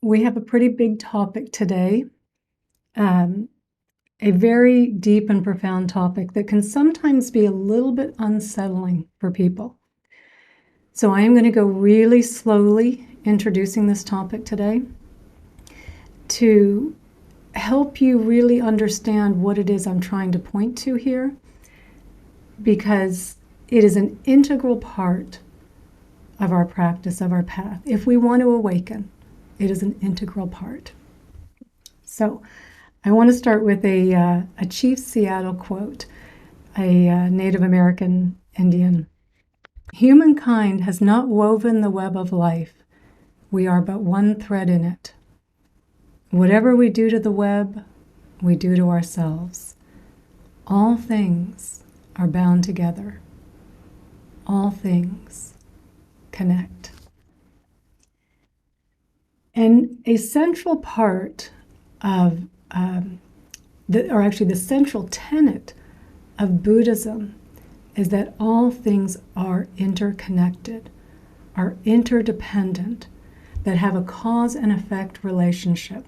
We have a pretty big topic today, um, a very deep and profound topic that can sometimes be a little bit unsettling for people. So I am going to go really slowly introducing this topic today to help you really understand what it is I'm trying to point to here, because it is an integral part of our practice, of our path. If we want to awaken, it is an integral part. So I want to start with a Chief Seattle quote, a Native American Indian. "Humankind has not woven the web of life. We are but one thread in it. Whatever we do to the web, we do to ourselves. All things are bound together. All things connect." And a central part of the central tenet of Buddhism is that all things are interconnected, are interdependent, that have a cause and effect relationship,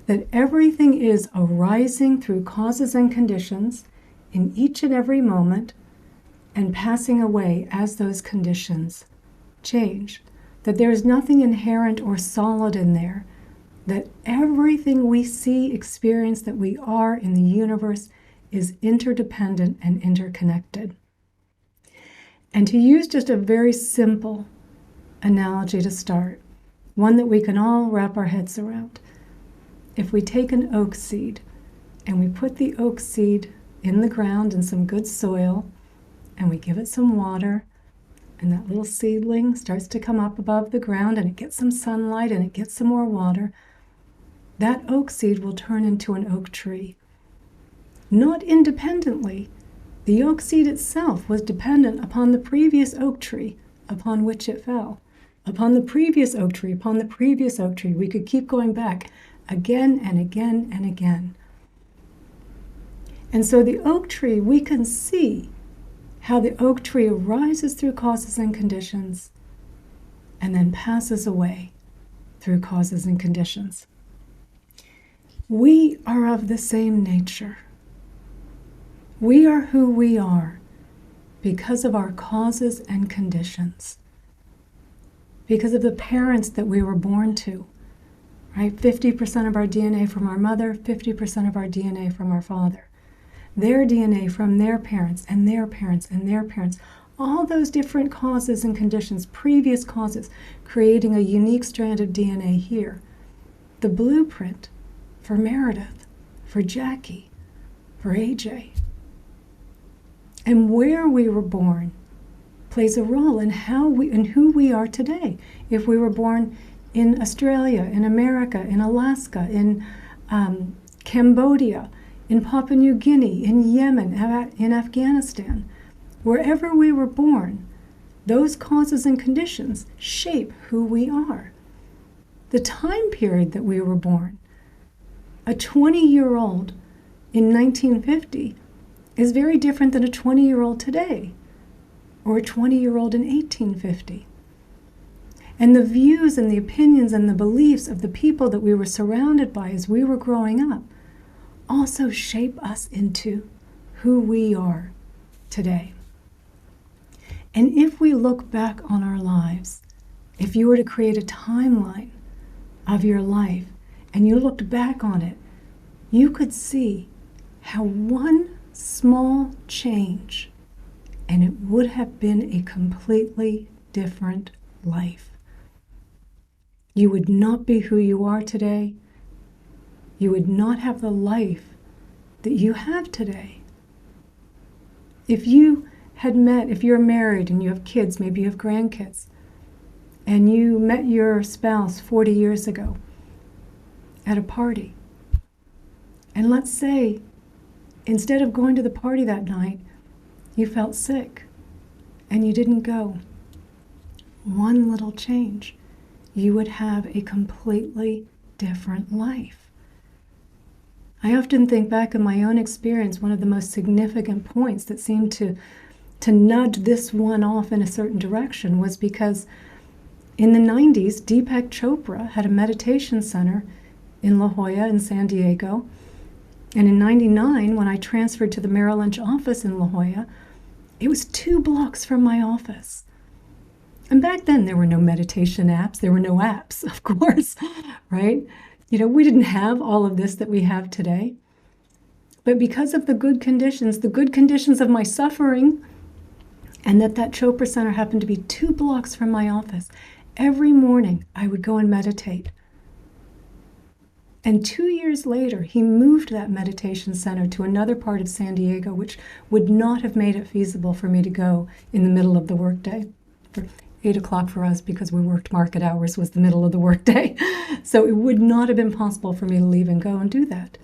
that everything is arising through causes and conditions in each and every moment and passing away as those conditions change, that there is nothing inherent or solid in there, that everything we see, experience, that we are in the universe is interdependent and interconnected. And to use just a very simple analogy to start, one that we can all wrap our heads around. If we take an oak seed and we put the oak seed in the ground in some good soil and we give it some water, and that little seedling starts to come up above the ground and it gets some sunlight and it gets some more water, that oak seed will turn into an oak tree. Not independently. The oak seed itself was dependent upon the previous oak tree upon which it fell, upon the previous oak tree, upon the previous oak tree. We could keep going back again and again and again. And so the oak tree, we can see how the oak tree arises through causes and conditions and then passes away through causes and conditions. We are of the same nature. We are who we are because of our causes and conditions, because of the parents that we were born to, right? 50% of our DNA from our mother, 50% of our DNA from our father. Their DNA from their parents and their parents and their parents. All those different causes and conditions, previous causes, creating a unique strand of DNA here. The blueprint for Meredith, for Jackie, for AJ. And where we were born plays a role in who we are today. If we were born in Australia, in America, in Alaska, in Cambodia, in Papua New Guinea, in Yemen, in Afghanistan, wherever we were born, those causes and conditions shape who we are. The time period that we were born, a 20-year-old in 1950 is very different than a 20-year-old today, or a 20-year-old in 1850. And the views and the opinions and the beliefs of the people that we were surrounded by as we were growing up also shape us into who we are today. And if we look back on our lives, if you were to create a timeline of your life and you looked back on it, you could see how one small change and it would have been a completely different life. You would not be who you are today. You would not have the life that you have today. If you had met, if you're married and you have kids, maybe you have grandkids, and you met your spouse 40 years ago at a party, and let's say instead of going to the party that night, you felt sick and you didn't go. One little change, you would have a completely different life. I often think back in my own experience, one of the most significant points that seemed to nudge this one off in a certain direction was because In the 90s, Deepak Chopra had a meditation center in La Jolla in San Diego. And in 99, when I transferred to the Merrill Lynch office in La Jolla, it was 2 blocks from my office. And back then, there were no meditation apps. There were no apps, of course, right? We didn't have all of this that we have today. But because of the good conditions of my suffering, and that Chopra Center happened to be 2 blocks from my office, every morning I would go and meditate. And 2 years later, he moved that meditation center to another part of San Diego, which would not have made it feasible for me to go in the middle of the workday. For 8 o'clock for us, because we worked market hours, was the middle of the workday. So it would not have been possible for me to leave and go and do that.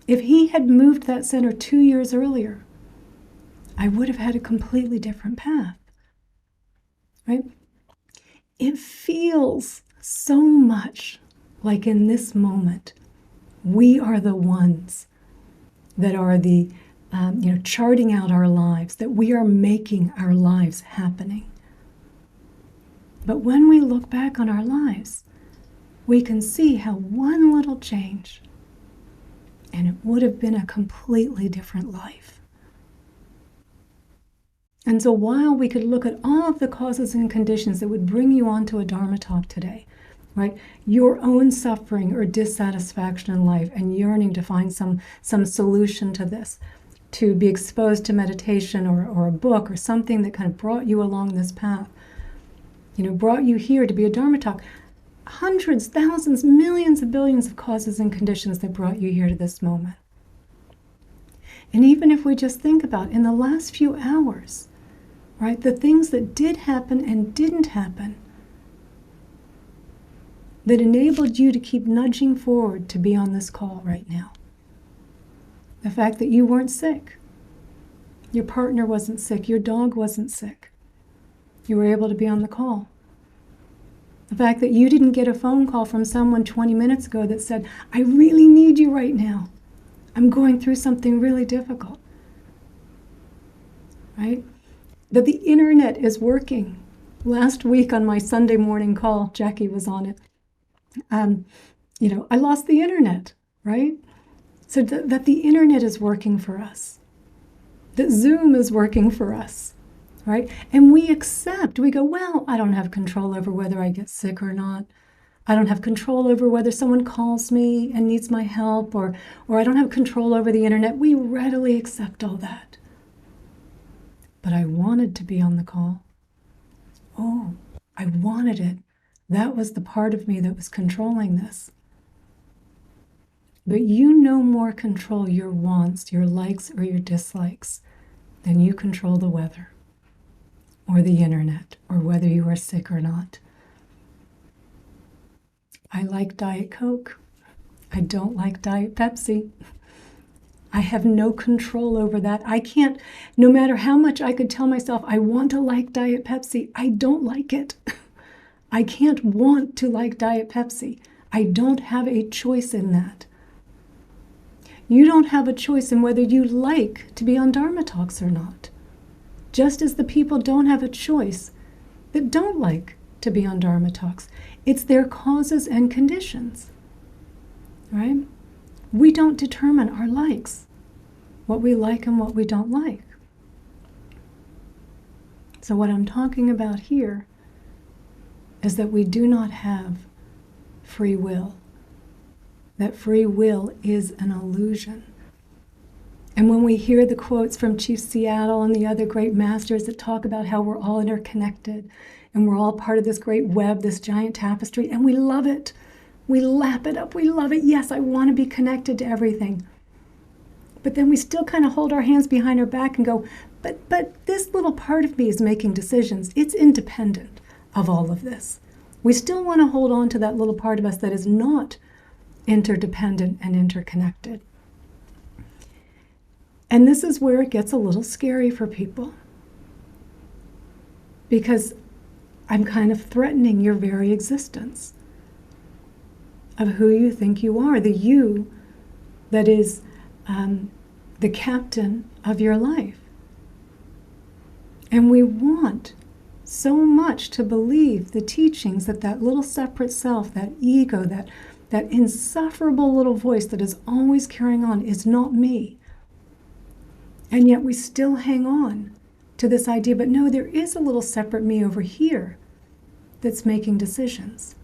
If he had moved that center 2 years earlier, I would have had a completely different path, right? It feels so much like in this moment, we are the ones that are the, charting out our lives, that we are making our lives happening. But when we look back on our lives, we can see how one little change, and it would have been a completely different life. And so while we could look at all of the causes and conditions that would bring you onto a Dharma talk today, right? Your own suffering or dissatisfaction in life and yearning to find some solution to this, to be exposed to meditation or a book or something that kind of brought you along this path, brought you here to be a Dharma talk. Hundreds, thousands, millions of billions of causes and conditions that brought you here to this moment. And even if we just think about in the last few hours, right, the things that did happen and didn't happen that enabled you to keep nudging forward to be on this call right now. The fact that you weren't sick, your partner wasn't sick, your dog wasn't sick, you were able to be on the call. The fact that you didn't get a phone call from someone 20 minutes ago that said, I really need you right now. I'm going through something really difficult. Right? That the internet is working. Last week on my Sunday morning call, Jackie was on it. I lost the internet, right? So that the internet is working for us. That Zoom is working for us. Right? And we accept, we go, well, I don't have control over whether I get sick or not. I don't have control over whether someone calls me and needs my help, or I don't have control over the internet. We readily accept all that. But I wanted to be on the call. Oh, I wanted it. That was the part of me that was controlling this. But you no more control your wants, your likes, or your dislikes than you control the weather, or the internet, or whether you are sick or not. I like Diet Coke. I don't like Diet Pepsi. I have no control over that. I can't, no matter how much I could tell myself, I want to like Diet Pepsi, I don't like it. I can't want to like Diet Pepsi. I don't have a choice in that. You don't have a choice in whether you like to be on Dharma talks or not. Just as the people don't have a choice that don't like to be on Dharma talks. It's their causes and conditions, right? We don't determine our likes, what we like and what we don't like. So what I'm talking about here is that we do not have free will. That free will is an illusion. And when we hear the quotes from Chief Seattle and the other great masters that talk about how we're all interconnected and we're all part of this great web, this giant tapestry, and we love it. We lap it up. We love it. Yes, I want to be connected to everything. But then we still kind of hold our hands behind our back and go, but this little part of me is making decisions. It's independent of all of this. We still want to hold on to that little part of us that is not interdependent and interconnected. And this is where it gets a little scary for people, because I'm kind of threatening your very existence of who you think you are, the you that is the captain of your life. And we want so much to believe the teachings that that little separate self, that ego, that insufferable little voice that is always carrying on is not me. And yet we still hang on to this idea, but no, there is a little separate me over here that's making decisions.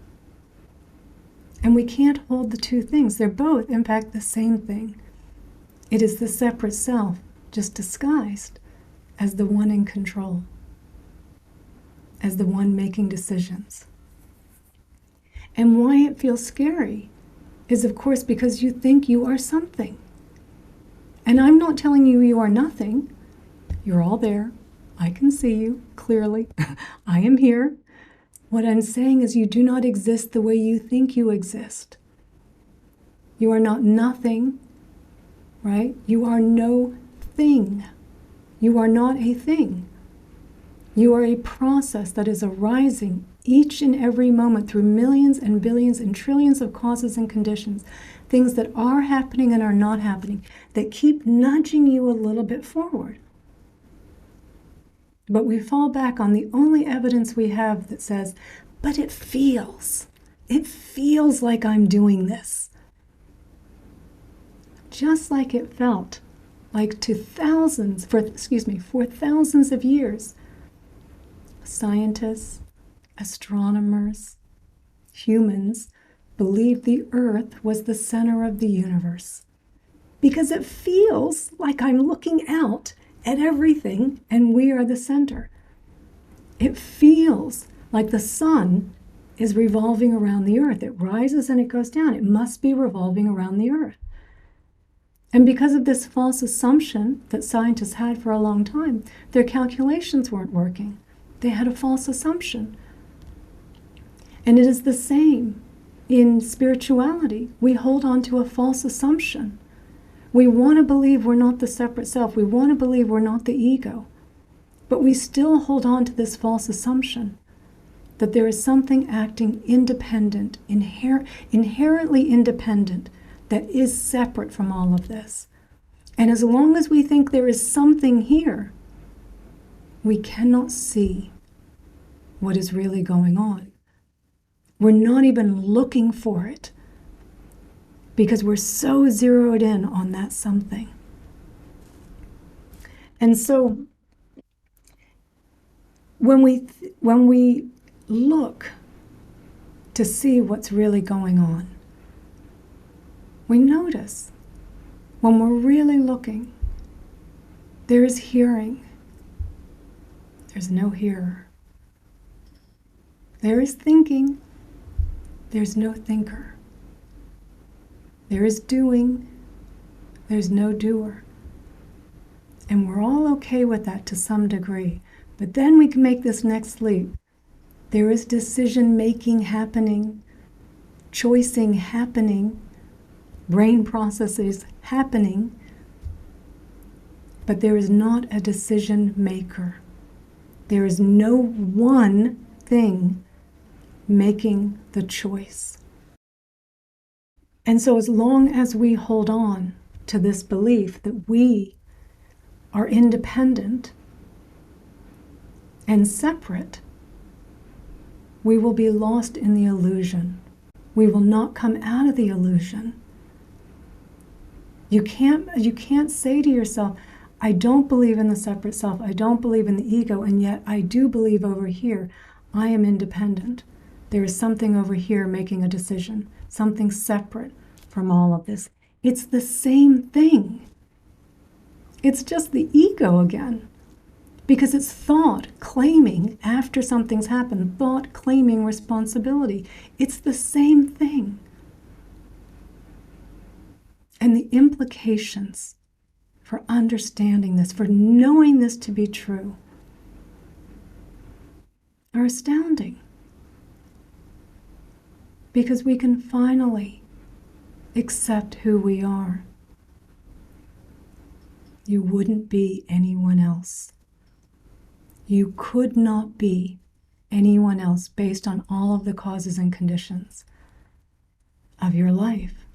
And we can't hold the two things. They're both, in fact, the same thing. It is the separate self, just disguised as the one in control, as the one making decisions. And why it feels scary is, of course, because you think you are something. And I'm not telling you you are nothing. You're all there. I can see you clearly. I am here. What I'm saying is you do not exist the way you think you exist. You are not nothing, right? You are no thing. You are not a thing. You are a process that is arising each and every moment through millions and billions and trillions of causes and conditions, things that are happening and are not happening, that keep nudging you a little bit forward. But we fall back on the only evidence we have that says, but it feels like I'm doing this. Just like it felt like for thousands of years, scientists, astronomers, humans believed the earth was the center of the universe. Because it feels like I'm looking out at everything and we are the center. It feels like the sun is revolving around the earth. It rises and it goes down. It must be revolving around the earth. And because of this false assumption that scientists had for a long time, their calculations weren't working. They had a false assumption. And it is the same in spirituality. We hold on to a false assumption. We want to believe we're not the separate self. We want to believe we're not the ego. But we still hold on to this false assumption that there is something acting independent, inherently independent, that is separate from all of this. And as long as we think there is something here, we cannot see what is really going on. We're not even looking for it because we're so zeroed in on that something. And so when we look to see what's really going on, we notice when we're really looking, there is hearing. There's no hearer. There is thinking. There's no thinker. There is doing. There's no doer. And we're all okay with that to some degree. But then we can make this next leap. There is decision-making happening, choicing happening, brain processes happening, but there is not a decision maker. There is no one thing making the choice. And so as long as we hold on to this belief that we are independent and separate, we will be lost in the illusion. We will not come out of the illusion. You can't say to yourself, I don't believe in the separate self, I don't believe in the ego, and yet I do believe over here, I am independent. There is something over here making a decision, something separate from all of this. It's the same thing. It's just the ego again, because it's thought claiming after something's happened, thought claiming responsibility. It's the same thing. And the implications for understanding this, for knowing this to be true, are astounding. Because we can finally accept who we are. You wouldn't be anyone else. You could not be anyone else based on all of the causes and conditions of your life.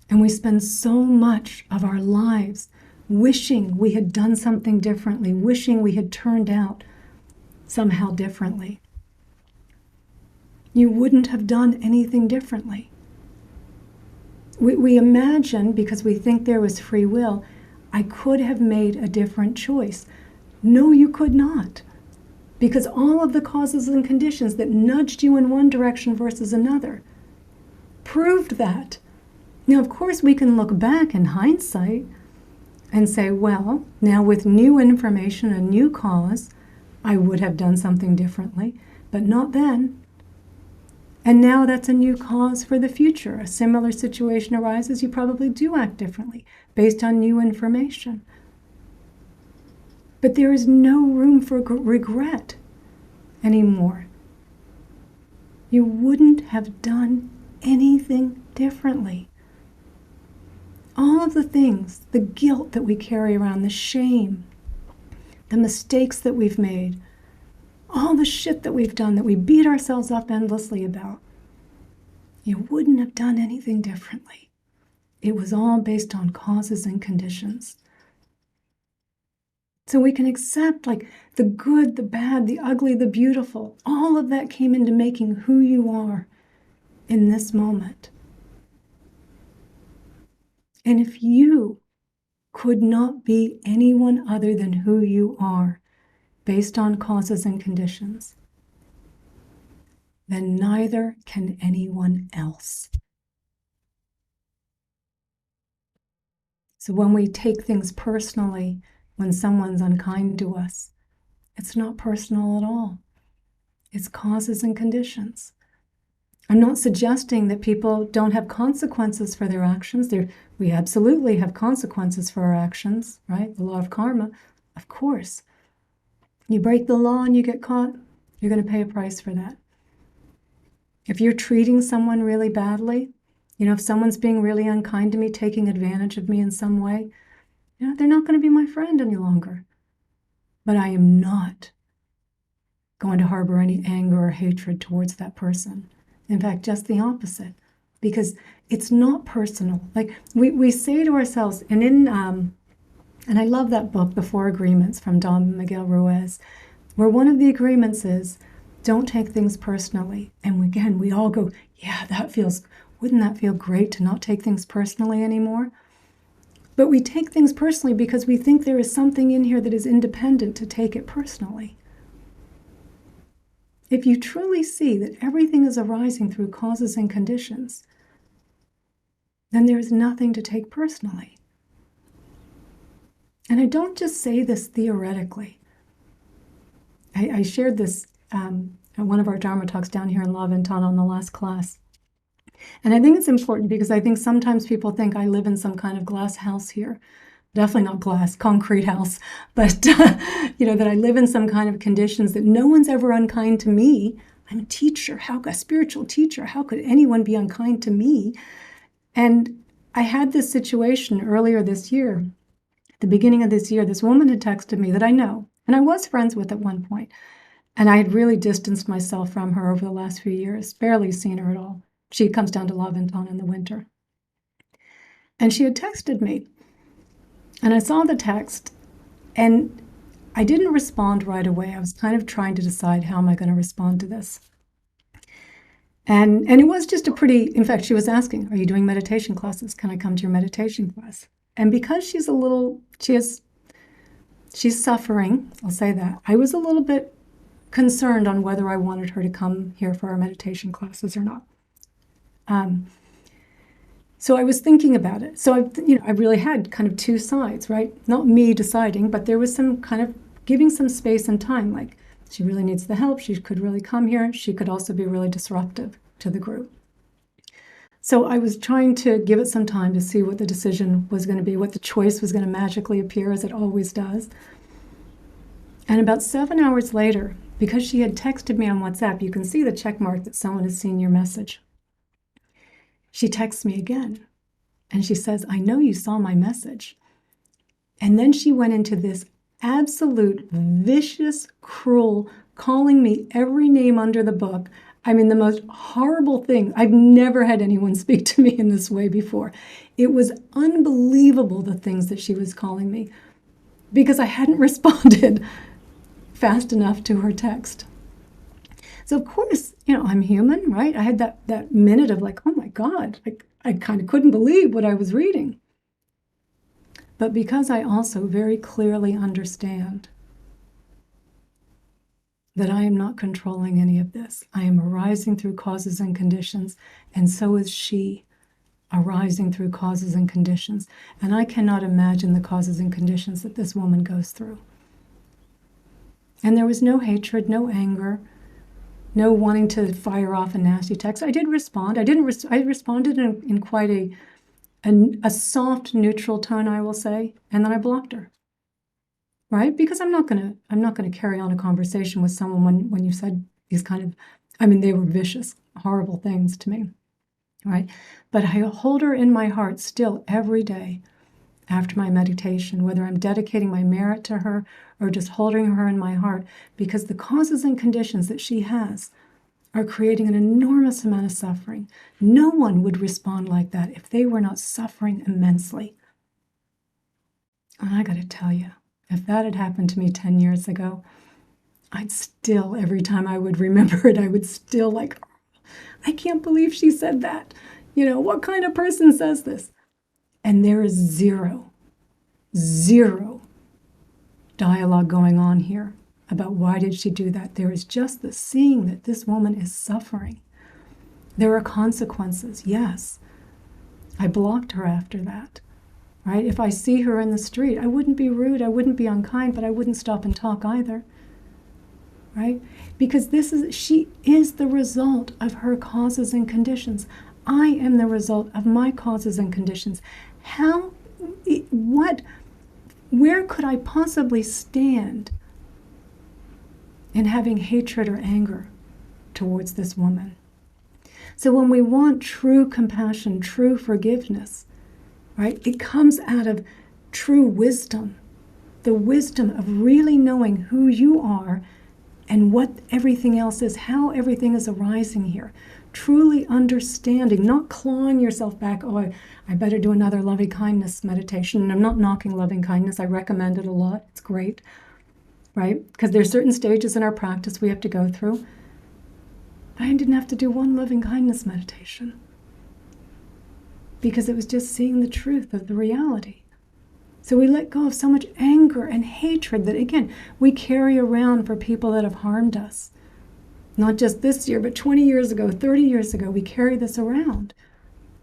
And we spend so much of our lives wishing we had done something differently, wishing we had turned out somehow differently. You wouldn't have done anything differently. We imagine, because we think there was free will, I could have made a different choice. No, you could not. Because all of the causes and conditions that nudged you in one direction versus another proved that. Now, of course, we can look back in hindsight and say, well, now with new information, a new cause, I would have done something differently, but not then. And now that's a new cause for the future. A similar situation arises, you probably do act differently based on new information. But there is no room for regret anymore. You wouldn't have done anything differently. All of the things, the guilt that we carry around, the shame, the mistakes that we've made, all the shit that we've done that we beat ourselves up endlessly about, you wouldn't have done anything differently. It was all based on causes and conditions. So we can accept like the good, the bad, the ugly, the beautiful. All of that came into making who you are in this moment. And if you could not be anyone other than who you are based on causes and conditions, then neither can anyone else. So when we take things personally, when someone's unkind to us, it's not personal at all. It's causes and conditions. I'm not suggesting that people don't have consequences for their actions. We absolutely have consequences for our actions, right? The law of karma, of course. You break the law and you get caught, you're going to pay a price for that. If you're treating someone really badly, if someone's being really unkind to me, taking advantage of me in some way, they're not going to be my friend any longer. But I am not going to harbor any anger or hatred towards that person. In fact, just the opposite, because it's not personal. Like we say to ourselves, and I love that book, The Four Agreements from Don Miguel Ruiz, where one of the agreements is, don't take things personally. And again, we all go, yeah, wouldn't that feel great to not take things personally anymore? But we take things personally because we think there is something in here that is independent to take it personally. If you truly see that everything is arising through causes and conditions, then there is nothing to take personally. And I don't just say this theoretically. I shared this at one of our Dharma talks down here in La Ventana in the last class. And I think it's important because I think sometimes people think I live in some kind of glass house here. Definitely not glass, concrete house, but that I live in some kind of conditions that no one's ever unkind to me. I'm a teacher, a spiritual teacher. How could anyone be unkind to me? And I had this situation earlier this year. At the beginning of this year, this woman had texted me that I know, and I was friends with at one point. And I had really distanced myself from her over the last few years, barely seen her at all. She comes down to La Ventana in the winter. And she had texted me. And I saw the text, and I didn't respond right away. I was kind of trying to decide, how am I going to respond to this? And it was just in fact, she was asking, are you doing meditation classes? Can I come to your meditation class? And because she's suffering, I'll say that, I was a little bit concerned on whether I wanted her to come here for our meditation classes or not. So I was thinking about it. So I really had kind of two sides, right? Not me deciding, but there was some kind of giving some space and time. Like, she really needs the help. She could really come here. She could also be really disruptive to the group. So I was trying to give it some time to see what the decision was going to be, what the choice was going to magically appear, as it always does. And about 7 hours later, because she had texted me on WhatsApp, you can see the check mark that someone has seen your message. She texts me again, and she says, I know you saw my message. And then she went into this absolute vicious, cruel, calling me every name under the book. I mean, the most horrible thing. I've never had anyone speak to me in this way before. It was unbelievable, the things that she was calling me, because I hadn't responded fast enough to her text. So of course, I'm human, right? I had that minute of like, oh my God, I kind of couldn't believe what I was reading. But because I also very clearly understand that I am not controlling any of this, I am arising through causes and conditions, and so is she arising through causes and conditions. And I cannot imagine the causes and conditions that this woman goes through. And there was no hatred, no anger, no wanting to fire off a nasty text. I did respond. I responded in quite a soft, neutral tone, I will say, and then I blocked her. Right? Because I'm not gonna carry on a conversation with someone when you said these kind of, they were vicious, horrible things to me. Right? But I hold her in my heart still every day after my meditation, whether I'm dedicating my merit to her or just holding her in my heart, because the causes and conditions that she has are creating an enormous amount of suffering. No one would respond like that if they were not suffering immensely. And I got to tell you, if that had happened to me 10 years ago, I'd still, every time I would remember it, I would still like, I can't believe she said that. What kind of person says this? And there is zero dialogue going on here about why did she do that. There is just the seeing that this woman is suffering. There are consequences, yes. I blocked her after that, right? If I see her in the street, I wouldn't be rude, I wouldn't be unkind, but I wouldn't stop and talk either, right? Because she is the result of her causes and conditions. I am the result of my causes and conditions. Where could I possibly stand in having hatred or anger towards this woman? So when we want true compassion, true forgiveness, right, it comes out of true wisdom, the wisdom of really knowing who you are and what everything else is, how everything is arising here. Truly understanding, not clawing yourself back, I better do another loving kindness meditation. And I'm not knocking loving kindness. I recommend it a lot. It's great, right? Because there's certain stages in our practice we have to go through. I didn't have to do one loving kindness meditation because it was just seeing the truth of the reality. So we let go of so much anger and hatred that, again, we carry around for people that have harmed us. Not just this year, but 20 years ago, 30 years ago, we carry this around.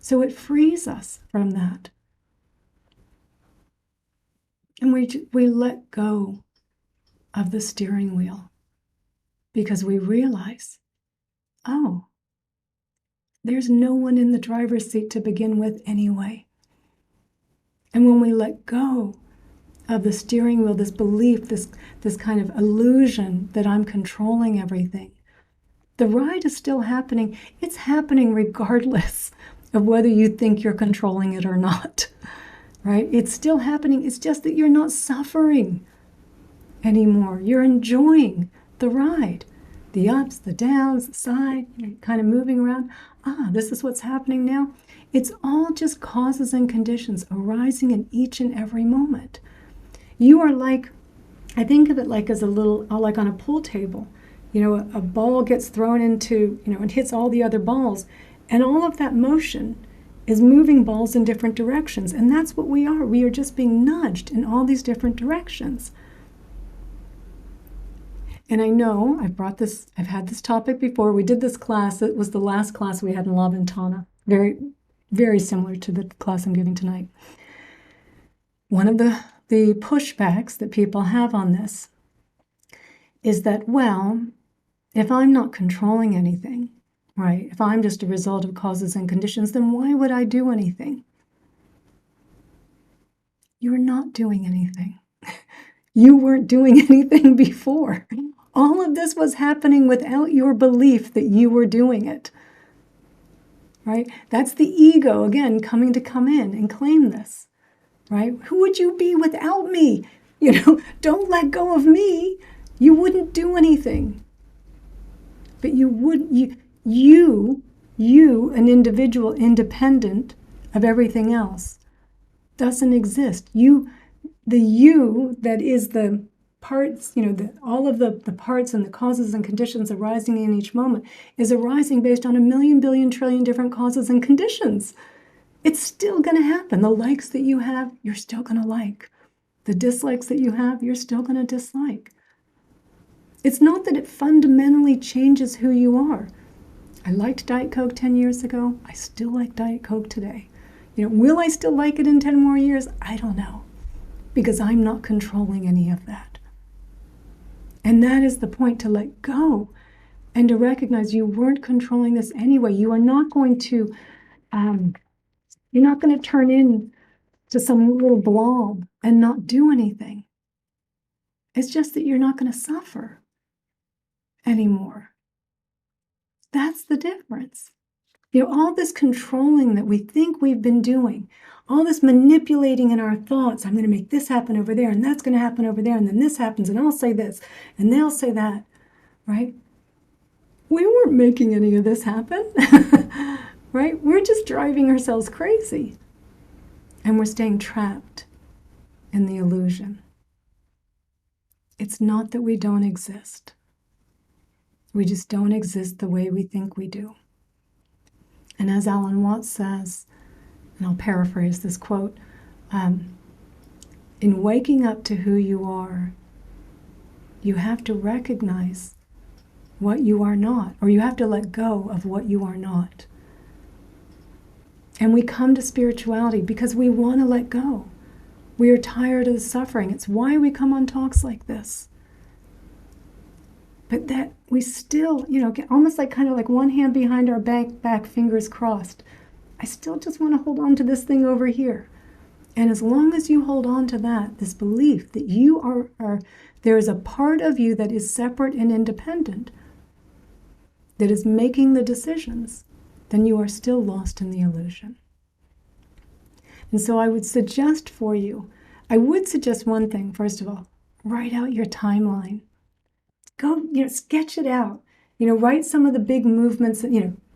So it frees us from that. And we let go of the steering wheel because we realize, there's no one in the driver's seat to begin with anyway. And when we let go of the steering wheel, this belief, this kind of illusion that I'm controlling everything, the ride is still happening. It's happening regardless of whether you think you're controlling it or not, right? It's still happening. It's just that you're not suffering anymore. You're enjoying the ride, the ups, the downs, the side, kind of moving around. This is what's happening now. It's all just causes and conditions arising in each and every moment. You are like, I think of it like as a little, like on a pool table. A ball gets thrown into, and hits all the other balls. And all of that motion is moving balls in different directions. And that's what we are. We are just being nudged in all these different directions. And I know I've had this topic before. We did this class. It was the last class we had in La Ventana. Very, very similar to the class I'm giving tonight. One of the pushbacks that people have on this is that, if I'm not controlling anything, right, if I'm just a result of causes and conditions, then why would I do anything? You're not doing anything. You weren't doing anything before. All of this was happening without your belief that you were doing it, right? That's the ego, again, coming to come in and claim this, right? Who would you be without me? Don't let go of me. You wouldn't do anything. But you, an individual independent of everything else, doesn't exist. The you that is the parts, all of the parts and the causes and conditions arising in each moment is arising based on a million, billion, trillion different causes and conditions. It's still going to happen. The likes that you have, you're still going to like. The dislikes that you have, you're still going to dislike. It's not that it fundamentally changes who you are. I liked Diet Coke 10 years ago. I still like Diet Coke today. Will I still like it in 10 more years? I don't know, because I'm not controlling any of that. And that is the point, to let go and to recognize you weren't controlling this anyway. You are not going to, you're not going to turn into some little blob and not do anything. It's just that you're not going to suffer anymore. That's the difference. All this controlling that we think we've been doing, all this manipulating in our thoughts, I'm going to make this happen over there, and that's going to happen over there, and then this happens, and I'll say this, and they'll say that, right? We weren't making any of this happen, right? We're just driving ourselves crazy, and we're staying trapped in the illusion. It's not that we don't exist. We just don't exist the way we think we do. And as Alan Watts says, and I'll paraphrase this quote, in waking up to who you are, you have to recognize what you are not, or you have to let go of what you are not. And we come to spirituality because we want to let go. We are tired of the suffering. It's why we come on talks like this. But that we still, get almost like kind of like one hand behind our back, fingers crossed. I still just want to hold on to this thing over here. And as long as you hold on to that, this belief that you are there is a part of you that is separate and independent, that is making the decisions, then you are still lost in the illusion. And so I would suggest one thing, first of all, write out your timeline. Go, sketch it out. Write some of the big movements,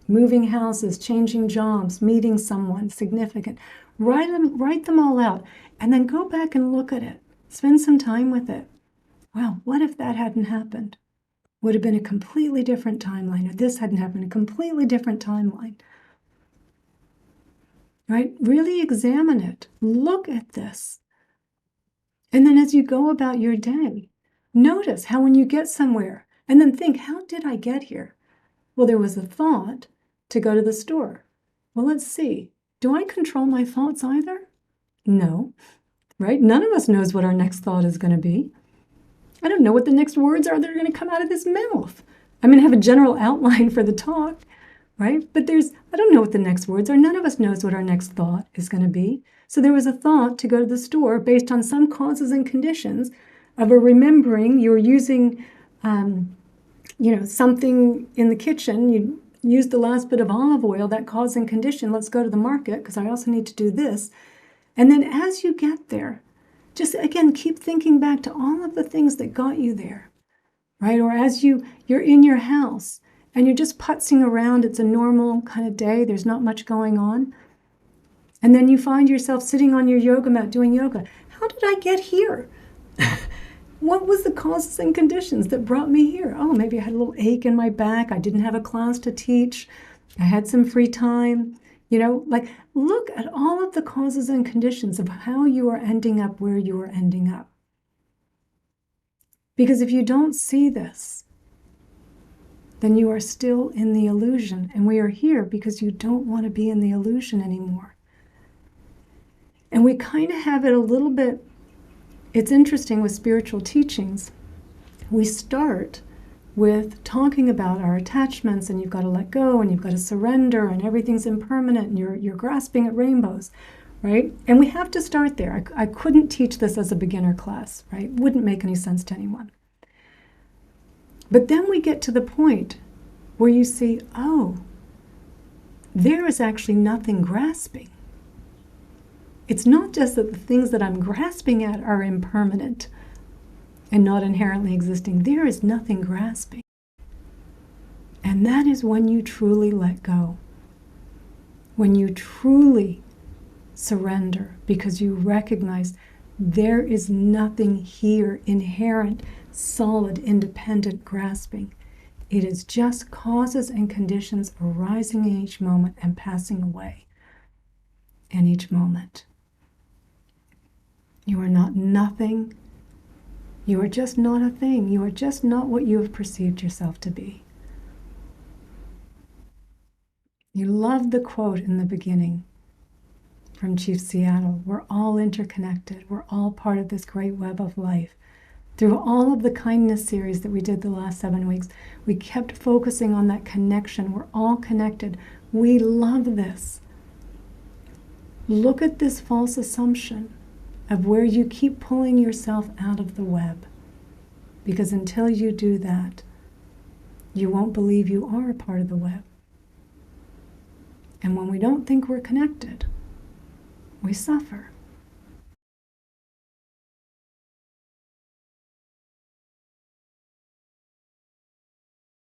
moving houses, changing jobs, meeting someone significant. Write them all out, and then go back and look at it. Spend some time with it. Wow, what if that hadn't happened? Would have been a completely different timeline. If this hadn't happened, a completely different timeline. Right? Really examine it. Look at this. And then as you go about your day, notice how when you get somewhere, and then think, how did I get here? Well, there was a thought to go to the store. Well, let's see. Do I control my thoughts either? No, right? None of us knows what our next thought is going to be. I don't know what the next words are that are going to come out of this mouth. I have a general outline for the talk, right? But I don't know what the next words are. None of us knows what our next thought is going to be. So there was a thought to go to the store based on some causes and conditions of a remembering you're using, something in the kitchen. You used the last bit of olive oil, that cause and condition. Let's go to the market because I also need to do this. And then as you get there, just again, keep thinking back to all of the things that got you there, right? Or as you're in your house and you're just putzing around, it's a normal kind of day, there's not much going on. And then you find yourself sitting on your yoga mat doing yoga. How did I get here? What was the causes and conditions that brought me here? Oh, maybe I had a little ache in my back. I didn't have a class to teach. I had some free time. Look at all of the causes and conditions of how you are ending up where you are ending up. Because if you don't see this, then you are still in the illusion. And we are here because you don't want to be in the illusion anymore. And we kind of have it a little bit. It's interesting with spiritual teachings. We start with talking about our attachments, and you've got to let go, and you've got to surrender, and everything's impermanent, and you're grasping at rainbows, right? And we have to start there. I couldn't teach this as a beginner class, right? Wouldn't make any sense to anyone. But then we get to the point where you see, oh, there is actually nothing grasping. It's not just that the things that I'm grasping at are impermanent and not inherently existing. There is nothing grasping. And that is when you truly let go. When you truly surrender, because you recognize There is nothing here inherent, solid, independent, grasping. It is just causes and conditions arising in each moment and passing away in each moment. You are not nothing. You are just not a thing. You are just not what you have perceived yourself to be. You loved the quote in the beginning from Chief Seattle. We're all interconnected. We're all part of this great web of life. Through all of the kindness series that we did the last 7 weeks, we kept focusing on that connection. We're all connected. We love this. Look at this false assumption of where you keep pulling yourself out of the web. Because until you do that, you won't believe you are a part of the web. And when we don't think we're connected, we suffer.